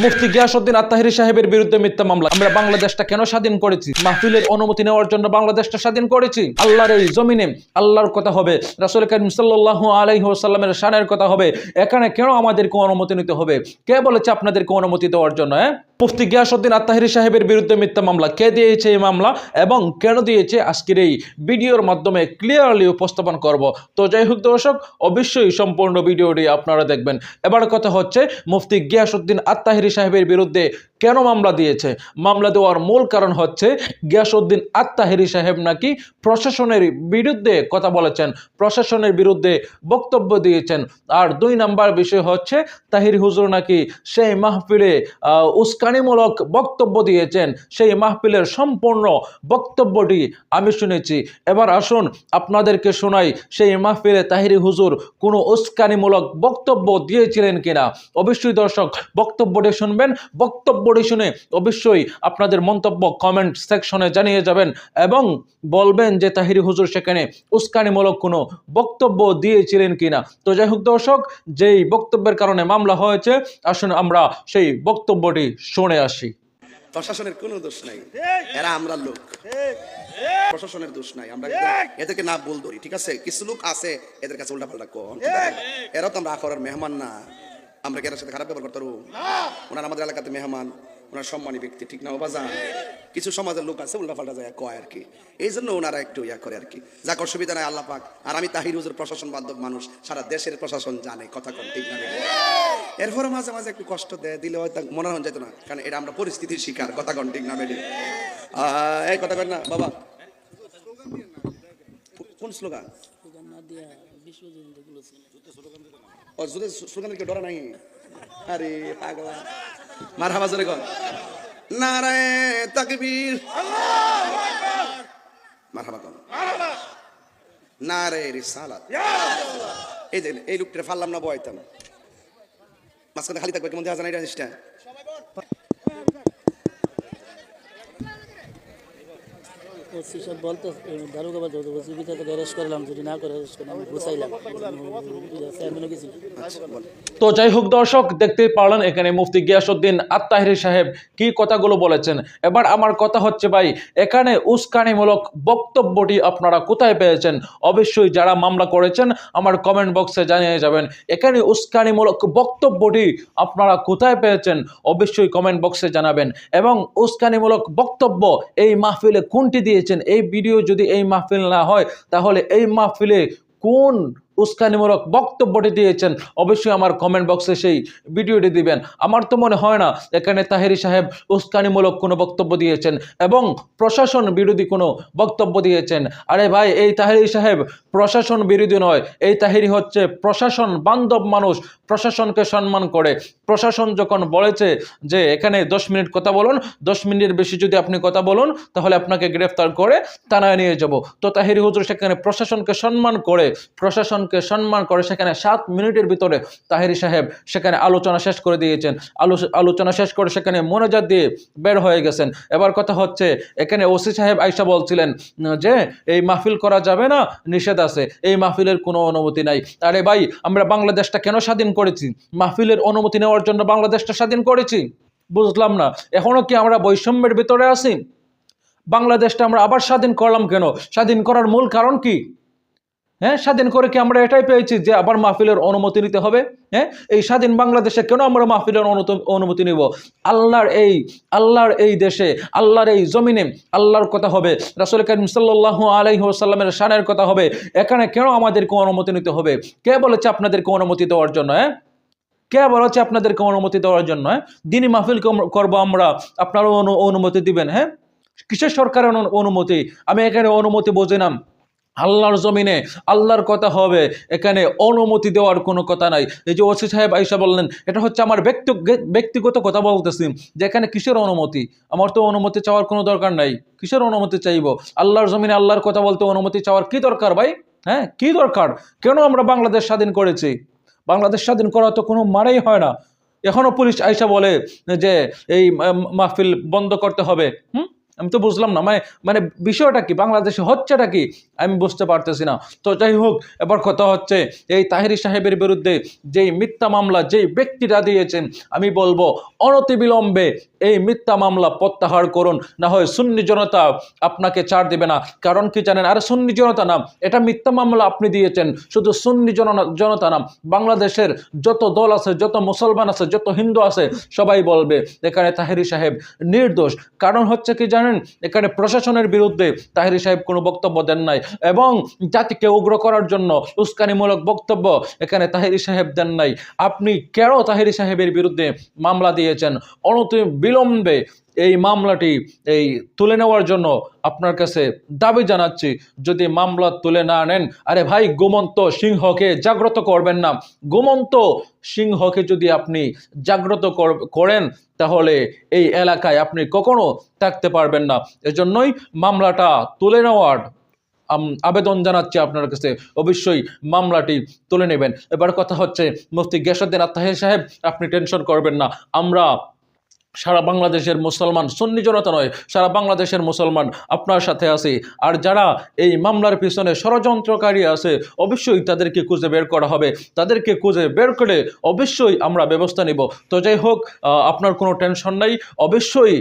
মুফতি গিয়াসউদ্দিন আত্তাহিরি সাহেবের বিরুদ্ধে মিথ্যা মামলা। আমরা বাংলাদেশটা কেন স্বাধীন করেছি? মাহফিলের অনুমতি নেওয়ার জন্য বাংলাদেশটা স্বাধীন করেছি। আল্লাহর এই জমিনে আল্লাহর কথা হবে, রাসূল কারীম সাল্লাল্লাহু আলাইহি ওয়াসাল্লামের শানের কথা হবে। এখানে কেন আমাদেরকে অনুমতি নিতে হবে? কে বলেছে আপনাদেরকে অনুমতি দেওয়ার জন্য? মুফতি গিয়াসউদ্দিন আত্তাহিরি সাহেবের বিরুদ্ধে মিথ্যা মামলা, কে দিয়েছে এই মামলা এবং কেন দিয়েছে, আজকের এই ভিডিওর মাধ্যমে ক্লিয়ারলি উপস্থাপন করব। তো যাই হোক দর্শক, অবশ্যই সম্পূর্ণ ভিডিওটি আপনারা দেখবেন। এবার কথা হচ্ছে, মুফতি গিয়াসউদ্দিন আত্তাহিরি সাহেবের বিরুদ্ধে কেন মামলা দিয়েছে? মামলা দেওয়ার মূল কারণ হচ্ছে, গিয়াসউদ্দিন আত্তাহিরি সাহেব নাকি প্রশাসনের বিরুদ্ধে কথা বলেছেন, প্রশাসনের বিরুদ্ধে বক্তব্য দিয়েছেন। আর 2 নাম্বার বিষয় হচ্ছে, তাহিরি হুজুর নাকি সেই মাহফিলে উস্কানিমূলক বক্তব্য দিয়েছেন। সেই মাহফিলের সম্পূর্ণ বক্তব্যটি আমি শুনেছি। এবার আসুন আপনাদেরকে শোনাই, সেই মাহফিলে তাহিরি হুজুর কোনো উস্কানিমূলক বক্তব্য দিয়েছিলেন কিনা। অবশ্যই দর্শক বক্তব্যটি শুনবেন, বক্তব্যটি শুনে অবশ্যই আপনাদের মন্তব্য কমেন্ট সেকশনে জানিয়ে যাবেন এবং বলবেন যে তাহিরি হুজুর সেখানে উস্কানিমূলক কোনো বক্তব্য দিয়েছিলেন কিনা। তো যাই হোক দর্শক, যেই বক্তব্যের কারণে মামলা হয়েছে, আসুন আমরা সেই বক্তব্যটি শুনে আসি। প্রশাসনের কোনো দোষ নাই, এরা আমরা লোক, প্রশাসনের দোষ নাই। আমরা এদেরকে না বল ধরি, ঠিক আছে? কিছু লোক আছে এদের কাছে উল্টা পাল্টা কোন, এরা তো আমরা আখরার মেহমান না। আমরা কি এর সাথে খারাপ ব্যবহার করতে পারবো? ওনারা আমাদের এলাকাতে মেহমান, ওনার সম্মানী ব্যক্তি, ঠিক না? বাজান কিছু সমাজের লোক আছে উল্টা পাল্টা যায় কয় আর কি, এই জন্য ওনারা একটু ইয়া করে আর কি। যাক, অসুবিধা নাই, আল্লাহ পাক। আর আমি তাহির হুজুর প্রশাসন বান্ধব মানুষ, সারা দেশের প্রশাসন জানে, কথা কন, ঠিক না? এরপরে মাঝে মাঝে একটু কষ্ট দিলে হয়তো মনে হয় যেত না, কারণ এটা আমরা পরিস্থিতির শিকার, কথা কন, ঠিক না? বেডি এই কথা কন না বাবা। কোন স্লোগান? ও যদি স্লোগানের কেউ ডরা নাই? আরে পাগলা, মারহাবা জোরে কন, নারায়ে তাকবীর, মারহাবা কন, নারায়ে রিসালাত। এই যে এই লোকটা ফাললাম না, বয়তাম মাঝখানে খালি থাকবে, কেমন দেখা যায় না এটা জিনিসটা? তো যাই হোক দর্শক, দেখতে পারলেন এখানে মুফতি গিয়াসউদ্দিন আত্তাহিরি সাহেব কি কথাগুলো বলেছেন। এবার আমার কথা হচ্ছে, ভাই এখানে উস্কানিমূলক বক্তব্যটি আপনারা কোথায় পেয়েছেন? অবশ্যই যারা মামলা করেছেন আমার কমেন্ট বক্সে জানিয়ে যাবেন। এখানে উস্কানিমূলক বক্তব্যটি আপনারা কোথায় পেয়েছেন অবশ্যই কমেন্ট বক্সে জানাবেন। এবং উস্কানিমূলক বক্তব্য এই মাহফিলে কোনটি দিয়েছেন? এই ভিডিও যদি এই মাহফিল না হয়, তাহলে এই মাহফিলে কোন উস্কানিমূলক বক্তব্যটি দিয়েছেন অবশ্যই আমার কমেন্ট বক্সে সেই ভিডিওটি দিবেন। আমার তো মনে হয় না এখানে তাহিরি সাহেব উস্কানিমূলক কোনো বক্তব্য দিয়েছেন এবং প্রশাসন বিরোধী কোনো বক্তব্য দিয়েছেন। আরে ভাই, এই তাহিরি সাহেব প্রশাসন বিরোধী নয়, এই তাহিরি হচ্ছে প্রশাসন বান্ধব মানুষ, প্রশাসনকে সম্মান করে। প্রশাসন যখন বলেছে যে এখানে 10 মিনিট কথা বলুন, 10 মিনিটের বেশি যদি আপনি কথা বলুন তাহলে আপনাকে গ্রেফতার করে থানায় নিয়ে যাব, তো তাহিরি হুজুর সেখানে প্রশাসনকে সম্মান করে, সেখানে 7 মিনিটের ভিতরে তাহিরি সাহেব সেখানে আলোচনা শেষ করে দিয়েছেন। আলোচনা শেষ করে সেখানে মোনাজাত দিয়ে বের হয়ে গেছেন। এবার কথা হচ্ছে, এখানে ওসি সাহেব আইসা বলছিলেন যে এই মাহফিল করা যাবে না, নিষেধ আছে, এই মাহফিলের কোনো অনুমতি নাই। আরে ভাই, আমরা বাংলাদেশটা কেন স্বাধীন করেছি? মাহফিলের অনুমতি নেওয়ার জন্য বাংলাদেশটা স্বাধীন করেছি? বুঝলাম না, এখনো কি আমরা বৈষম্যের ভিতরে আছি? বাংলাদেশটা আমরা আবার স্বাধীন করলাম কেন? স্বাধীন করার মূল কারণ কি? স্বাধীন করে কি আমরা এটাই পেয়েছি যে আবার মাহফিলের অনুমতি নিতে হবে? এই স্বাধীন বাংলাদেশে কেন আমরা মাহফিলের অনুমতি নিব? আল্লাহর এই দেশে, আল্লাহর এই জমিনে আল্লাহর কথা হবে, রাসূল কারীম সাল্লাল্লাহু আলাইহি ওয়াসাল্লামের শানের কথা হবে। এখানে কেন আমাদেরকে অনুমতি নিতে হবে? কে বলেছে আপনাদেরকে অনুমতি দেওয়ার জন্য? কে বলেছে আপনাদেরকে অনুমতি দেওয়ার জন্য? দিনী মাহফিল করবো আমরা, আপনারা অনুমতি দিবেন? কিসের সরকারের অনুমতি? আমি এখানে অনুমতি বুঝি না। আল্লাহর জমিনে আল্লাহর কথা হবে, এখানে অনুমতি দেওয়ার কোনো কথা নাই। এই যে ওসি সাহেব আইসা বললেন, এটা হচ্ছে আমার ব্যক্তিগত কথা বলতেছি যে এখানে কিসের অনুমতি? আমার তো অনুমতি চাওয়ার কোনো দরকার নাই। কিসের অনুমতি চাইব? আল্লাহর জমিনে আল্লাহর কথা বলতে অনুমতি চাওয়ার কি দরকার ভাই? কি দরকার? কেন আমরা বাংলাদেশ স্বাধীন করেছি? বাংলাদেশ স্বাধীন করা তো কোনো মানেই হয় না। এখনো পুলিশ আইসা বলে যে এই মাহফিল বন্ধ করতে হবে। আমি তো বুঝলাম না, মানে মানে বিষয়টা কি, বাংলাদেশে হচ্ছেটা কি আমি বুঝতে পারতেছি না। তো যাই হোক, এবার কথা হচ্ছে এই তাহেরি সাহেবের বিরুদ্ধে যেই মিথ্যা মামলা যেই ব্যক্তিরা দিয়েছেন, আমি বলবো অনতিবিলম্বে এই মিথ্যা মামলা প্রত্যাহার করুন, না হয় সুন্নি জনতা আপনাকে ছাড় দিবে না। কারণ কি জানেন, আরে সুন্নি জনতা না, এটা মিথ্যা মামলা আপনি দিয়েছেন, শুধু সুন্নি জনতা না, বাংলাদেশের যত দল আছে, যত মুসলমান আছে, যত হিন্দু আছে, সবাই বলবে এখানে তাহেরি সাহেব নির্দোষ। কারণ হচ্ছে কি জানেন, এখানে প্রশাসনের বিরুদ্ধে তাহেরি সাহেব কোনো বক্তব্য দেন নাই, এবং জাতিকে উগ্র করার জন্য উস্কানিমূলক বক্তব্য এখানে তাহেরি সাহেব দেন নাই। আপনি কেন তাহেরি সাহেবের বিরুদ্ধে মামলা দিয়েছেন? বিলম্বে এই মামলাটি তুলে নেওয়ার জন্য আপনার কাছে দাবি জানাচ্ছি। যদি মামলা তুলে না নেন, আরে ভাই, ঘুমন্ত সিংহকে জাগ্রত করবেন না। ঘুমন্ত সিংহকে যদি আপনি জাগ্রত করেন, তাহলে এই এলাকায় আপনি কখনো থাকতে পারবেন না। এজন্যই মামলাটা তুলে নেওয়ার আবেদন জানাচ্ছি আপনার কাছে, অবশ্যই মামলাটি তুলে নেবেন। এবার কথা হচ্ছে মুফতি গিয়াসউদ্দিন আত-তাহেরি সাহেব, আপনি টেনশন করবেন না। আমরা সারা বাংলাদেশের মুসলমান, সুন্নি জনতা নয়, সারা বাংলাদেশের মুসলমান আপনার সাথে আছে। আর যারা এই মামলার পিছনে ষড়যন্ত্রকারী আছে, অবশ্যই তাদেরকে খুঁজে বের করা হবে। তাদেরকে খুঁজে বের করে অবশ্যই আমরা ব্যবস্থা নিব। তো যাই হোক, আপনার কোনো টেনশন নাই, অবশ্যই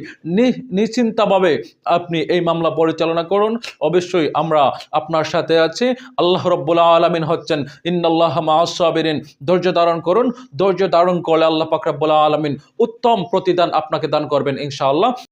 নিশ্চিন্তভাবে আপনি এই মামলা পরিচালনা করুন। অবশ্যই আমরা আপনার সাথে আছি। আল্লাহ রাব্বুল আলামিন হচ্ছেন ইন্নাল্লাহা মাআস সাবিরিন। ধৈর্য ধারণ করুন, ধৈর্য ধারণ করলে আল্লাহ পাক রাব্বুল আলামিন উত্তম প্রতিদান আপনাকে দান করবেন ইনশাআল্লাহ।